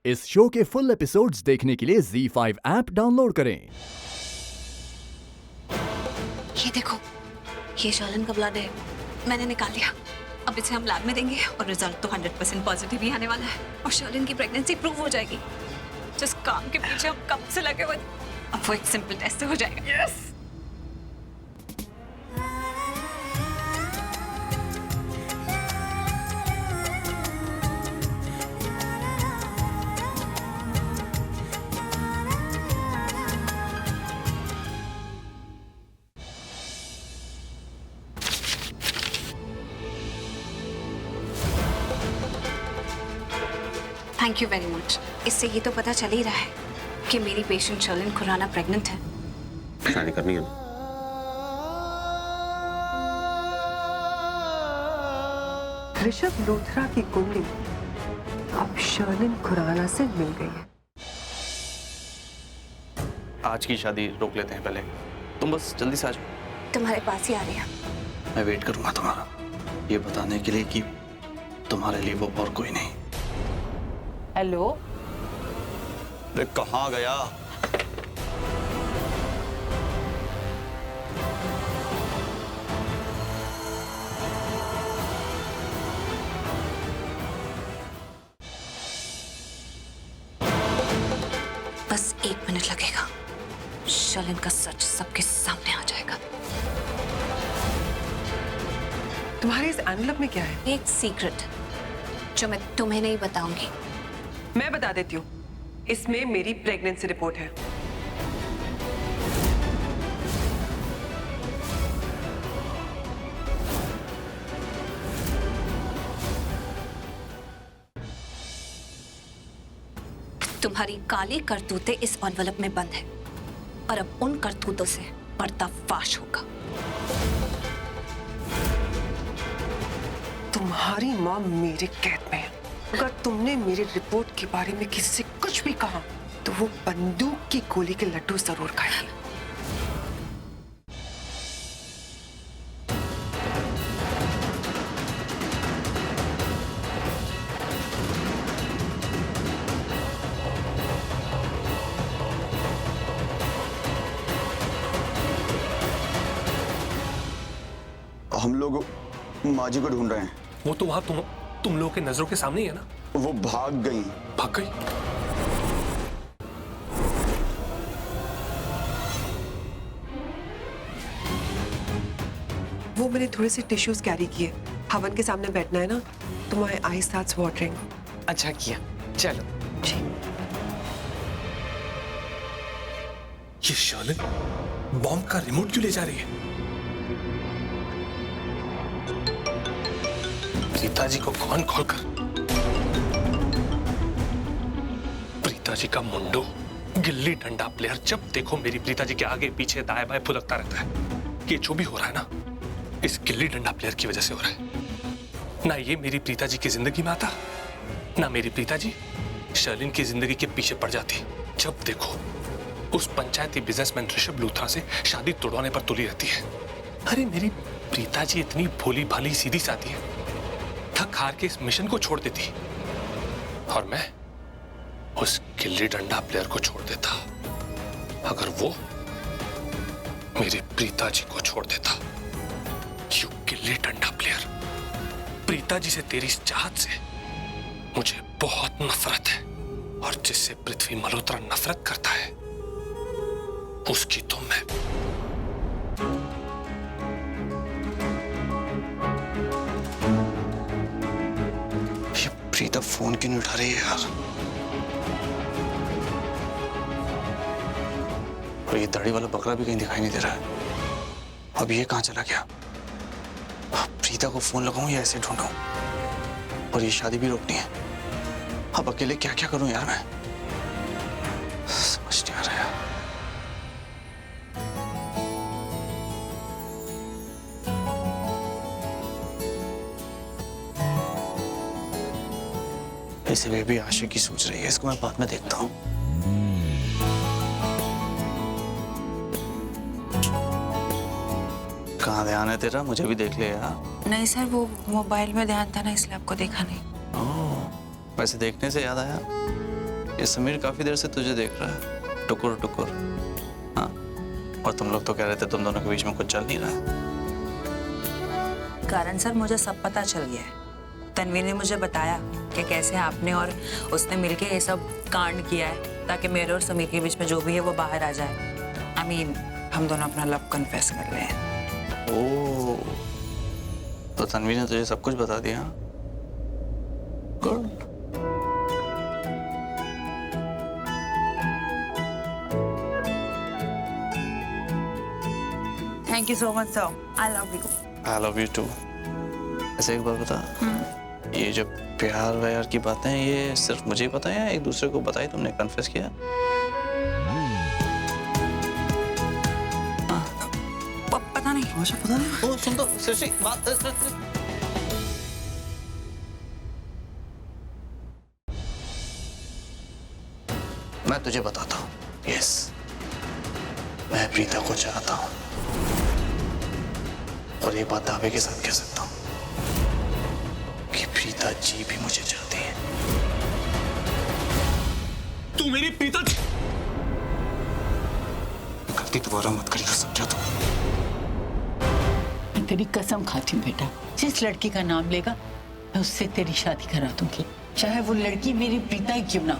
इस शो के full episodes देखने के लिए ZEE5 ऐप डाउनलोड करें। ये देखो, ये शर्लिन का ब्लड है, मैंने निकाल लिया। अब इसे हम लैब में देंगे और रिजल्ट तो 100% पॉजिटिव ही आने वाला है और शर्लिन की प्रेगनेंसी प्रूव हो जाएगी। जिस काम के पीछे हम कब से लगे हुए, अब वो एक सिंपल टेस्ट से हो जाएगा। Yes. Thank you very much. इससे ये तो पता चल ही रहा है कि मेरी पेशेंट शर्लिन खुराना प्रेग्नेंट है। शादी करनी है ना? ऋषभ लूथरा की कुंडली अब शर्लिन खुराना से मिल गई है। आज की शादी रोक लेते हैं पहले। तुम बस जल्दी से आ जाओ। तुम्हारे पास ही आ रही है। मैं वेट करूंगा तुम्हारा, ये बताने के लिए कि तुम्हारे लिए वो और कोई नहीं। हेलो, अरे कहाँ गया? बस 1 मिनट लगेगा, शर्लिन का सच सबके सामने आ जाएगा। तुम्हारे इस एनवलप में क्या है? एक सीक्रेट जो मैं तुम्हें नहीं बताऊंगी। मैं बता देती हूँ, इसमें मेरी प्रेगनेंसी रिपोर्ट है। तुम्हारी काली करतूतें इस एनवलप में बंद है और अब उन करतूतों से पर्दाफाश होगा। तुम्हारी माँ मेरे कैद में है। अगर तुमने मेरी रिपोर्ट के बारे में किसी से कुछ भी कहा तो वो बंदूक की गोली के लड्डू जरूर खाएगी। हम लोग माजी को ढूंढ रहे हैं। वो तो वहां तुम लोगों के नजरों के सामने ही है ना। वो भाग गई। भाग गई? वो मैंने थोड़े से टिश्यूज कैरी किए। हवन के सामने बैठना है ना, तो माय आई स्टार्ट्स वाटरिंग। अच्छा किया, चलो। जी। ये शर्लिन बॉम्ब का रिमोट क्यों ले जा रही है? प्रीता जी को कौन कॉल कर? प्रीता जी का मुंडो गिल्ली डंडा प्लेयर जब देखो मेरी प्रीता जी के आगे पीछे दाएं बाएं फुदकता रहता है। ये जो भी हो रहा है ना, इस गिल्ली डंडा प्लेयर की वजह से हो रहा है। ना ये मेरी प्रीता जी की जिंदगी में आता, ना मेरी प्रीता जी शर्लिन की जिंदगी के पीछे पड़ जाती। जब देखो उस पंचायती बिजनेसमैन ऋषभ लूथरा से शादी तोड़वाने पर तुली रहती है। अरे मेरी प्रीता जी इतनी भोली भाली सीधी सादी है, थक हार के इस मिशन को छोड़ देती और मैं उस गिल्ली डंडा प्लेयर को छोड़ देता। अगर वो मेरी प्रीता जी को छोड़ देता। यू गिल्ली डंडा प्लेयर, प्रीता जी से तेरी इस चाहत से मुझे बहुत नफरत है और जिससे पृथ्वी मल्होत्रा नफरत करता है उसकी तो मैं। प्रीता फोन क्यों नहीं उठा रही है यार? और ये दाढ़ी वाला बकरा भी कहीं दिखाई नहीं दे रहा है। अब ये कहाँ चला गया? प्रीता को फोन लगाऊं या ऐसे ढूंढूं? और ये शादी भी रोकनी है। अब अकेले क्या क्या करूं यार मैं? समझ नहीं आ रहा यार। इसे वे भी आशिक की सोच रही है। इसको मैं बाद में देखता हूँ। कहाँ ध्यान है तेरा? मुझे भी देख ले यार। नहीं सर, वो मोबाइल में ध्यान था ना, इसलिए आपको देखा नहीं। वैसे देखने से याद आया, कि समीर काफी देर से तुझे देख रहा है, टुकुर टुकुर। हाँ, और तुम लोग तो कह रहे थे तुम दोनों के बीच में कुछ चल नहीं रहा है। कारण सर, मुझे सब पता चल गया है। तन्वी ने मुझे बताया कि कैसे आपने और उसने मिलके ये सब कांड किया है ताकि मेरे और समीर के बीच में जो भी है वो बाहर आ जाए। I mean, हम दोनों अपना लव कन्फेस कर रहे हैं। ओह, तो तन्वी ने तुझे सब कुछ बता दिया? Good. Thank you so much sir, I love you. I love you too. ऐसे एक बात बता, ये जो प्यार व्यार की बातें हैं ये सिर्फ मुझे ही पता है या एक दूसरे को बताई तुमने, कन्फेस किया? पता नहीं। अच्छा, पता नहीं। ओ सुन तो, सृष्टि बात। मैं तुझे बताता हूँ। यस, मैं प्रीता को चाहता हूँ और ये बात दावे के साथ कह सकता हूँ कि प्रीता जी भी मुझे चाहती है। तू मेरी प्रीता जी? गलती दोबारा मत करिएगा, समझा तू? मैं तेरी कसम खाती हूँ बेटा, जिस लड़की का नाम लेगा मैं उससे तेरी शादी करा दूंगी, चाहे वो लड़की मेरी प्रीता ही क्यों ना हो।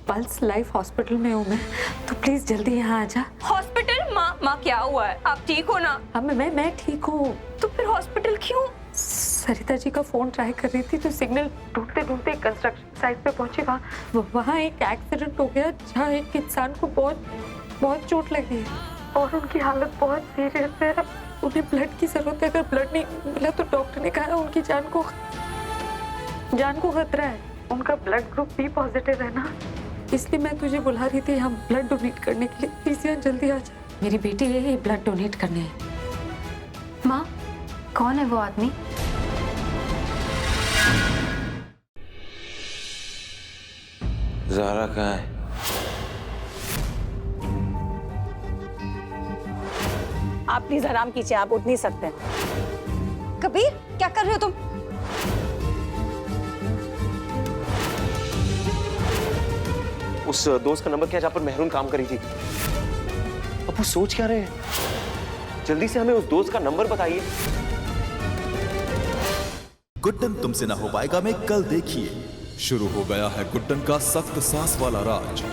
पल्स लाइफ हॉस्पिटल में हूँ मैं, तो प्लीज जल्दी यहाँ आ जा। हॉस्पिटल? माँ क्या हुआ है? आप ठीक हो ना? हाँ मैं ठीक हूँ। तो फिर हॉस्पिटल क्यों? सरिता जी का फोन ट्राई कर रही थी तो सिग्नल ढूंढते ढूंढते कंस्ट्रक्शन साइट पे पहुंची। वहाँ एक एक्सीडेंट हो गया जहाँ एक इंसान को बहुत चोट लगी है और उनकी हालत बहुत सीरियस है। उन्हें ब्लड की जरूरत है, अगर ब्लड नहीं मिला तो डॉक्टर ने कहा उनकी जान को खतरा है। उनका ब्लड ग्रुप बी पॉजिटिव है ना, इसलिए मैं तुझे बुला रही थी हम ब्लड डोनेट करने के लिए। प्लीज यहाँ जल्दी आ जा। मेरी बेटी है, ब्लड डोनेट करने है। माँ, कौन है वो आदमी? ज़ारा कहाँ है? आप प्लीज आराम कीजिए, आप उठ नहीं सकते। कबीर, क्या कर रहे हो तुम? उस दोस्त का नंबर क्या जहाँ पर मेहरून काम करी थी? अब वो सोच क्या रहे हैं? जल्दी से हमें उस दोस्त का नंबर बताइए। गुड्डन तुमसे ना हो पाएगा में कल देखिए। शुरू हो गया है गुड्डन का सख्त सांस वाला राज।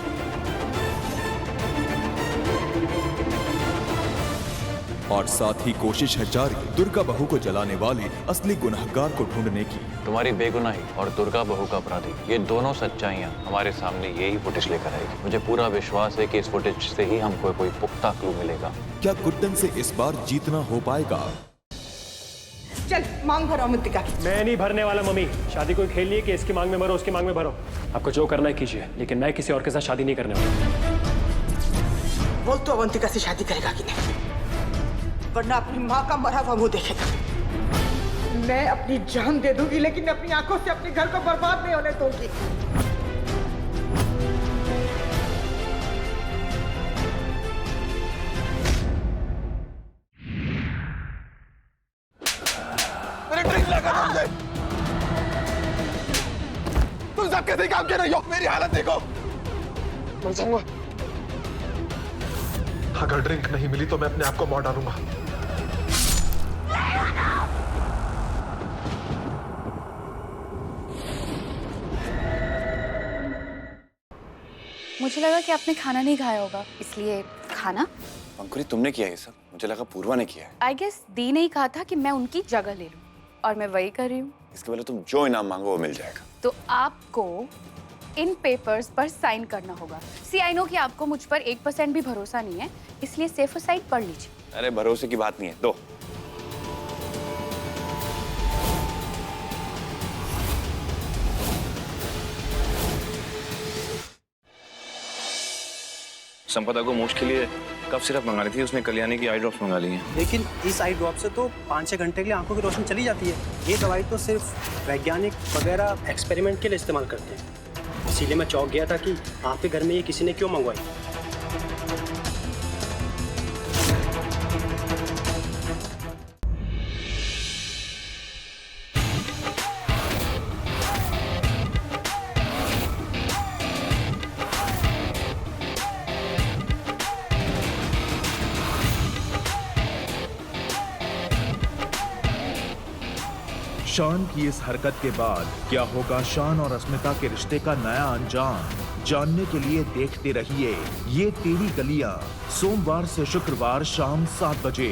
और साथ ही कोशिश है जारी दुर्गा बहू को जलाने वाले असली गुनहगार को ढूंढने की। तुम्हारी बेगुनाही और दुर्गा बहू का अपराधी, ये दोनों सच्चाइयां हमारे सामने यही फुटेज लेकर आएगी। मुझे पूरा विश्वास है कि इस फुटेज से ही हमको कोई पुख्ता क्लू मिलेगा। क्या गुड्डन से इस बार जीतना हो पाएगा? चल मांग भरो अवंतिका की। मैं नहीं भरने वाला मम्मी। शादी कोई खेल लिए कि इसकी मांग में भरो उसकी मांग में भरो। आपको जो करना है कीजिए, लेकिन मैं किसी और के साथ शादी नहीं करने वाला। बोल तो अवंतिका से शादी करेगा कि नहीं, वरना अपनी माँ का मरा हुआ मुंह देखेगा। मैं अपनी जान दे दूंगी लेकिन अपनी आंखों से अपने घर को बर्बाद नहीं होने दूंगी। तुम सब कैसे काम कर रही हो? मेरी हालत देखो, मर जाऊंगा। अगर ड्रिंक नहीं मिली तो मैं अपने आप को मार डालूंगा। मुझे लगा कि आपने खाना नहीं खाया होगा, इसलिए खाना। अंकुरी, तुमने किया ये सब? मुझे लगा पूर्वा ने किया है। आई गेस दी ने ही कहा था कि मैं उनकी जगह ले लूं, और मैं वही कर रही हूँ। इसके पहले तुम जो इनाम मांगो वो मिल जाएगा। तो आपको इन पेपर्स पर साइन करना होगा। सी आई नो कि आपको मुझ पर 1% भी भरोसा नहीं है, इसलिए सेफ साइड पढ़ लीजिए। अरे भरोसे की बात नहीं है, दो। संपदा को मूछ के लिए कफ सिरप मंगा ली थी उसने, कल्याणी की आई ड्रॉप्स मंगा ली हैं। लेकिन इस आई ड्रॉप से तो 5-6 घंटे के लिए आंखों की रोशनी चली जाती है। ये दवाई तो सिर्फ वैज्ञानिक वगैरह एक्सपेरिमेंट के लिए इस्तेमाल करते हैं। इसीलिए मैं चौंक गया था कि आपके घर में ये किसी ने क्यों मंगवाई। शान की इस हरकत के बाद क्या होगा शान और अस्मिता के रिश्ते का नया अंजाम, जानने के लिए देखते रहिए ये तेरी गलियां, सोमवार से शुक्रवार शाम 7 बजे